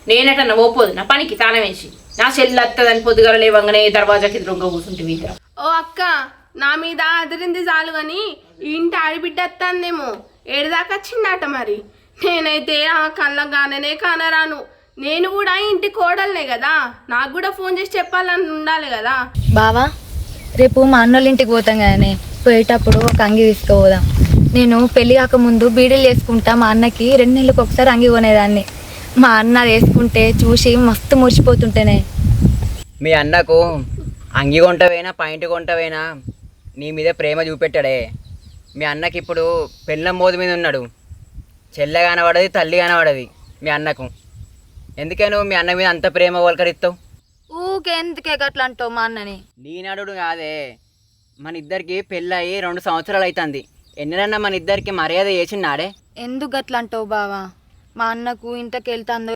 నేనట పోపోదు నా పనికి తాళం వేసి నా చెల్లి వస్తుందని పొద్దుగల లేవంగానే దర్వాజాకి ఎదురుగా కూర్చుంటే వీధి. ఓ అక్క, నా మీద అదిరింది చాలు కానీ ఇంటి ఆడిబిడ్డ వస్తుందేమో ఏడుదాకా వచ్చిందట మరి. నేనైతే ఆ కళ్ళగానే కానరాను. నేను కూడా ఇంటి కోడలనే కదా, నాకు కూడా ఫోన్ చేసి చెప్పాలని ఉండాలి కదా. బావా, రేపు మా అన్నోళ్ళ ఇంటికి పోతాం కదనే, పోయేటప్పుడు ఒక అంగి తీసుకుపోదాం. నేను పెళ్ళి కాకముందు బీడీలు వేసుకుంటా, మా అన్నకి 2 నెలలకు ఒకసారి అంగి కొనేదాన్ని. మా అన్న వేసుకుంటే చూసి మస్తు మురిసిపోతుంటేనే. మీ అన్నకు అంగి కొంటవేనా పాయింట్ కొంటవేనా నీ మీద ప్రేమ చూపెట్టాడే. మీ అన్నకి ఇప్పుడు పెళ్ళం మోదు మీద ఉన్నాడు. చెల్లె కనబడది, తల్లి కనబడది మీ అన్నకు. ఎందుకే నువ్వు మీ అన్న మీద అంత ప్రేమ వల్కరిస్తావు? ఊకెందుకే గట్లా అంటావు మా అన్నని? నీనాడు కాదే, మన ఇద్దరికి పెళ్ళయి 2 సంవత్సరాలు అవుతుంది. ఎన్నడన్నా మన ఇద్దరికి మర్యాద చేసినాడే? ఎందుకు గట్లా అంటావు బావా? మా అన్నకు ఇంతకెళ్తాందో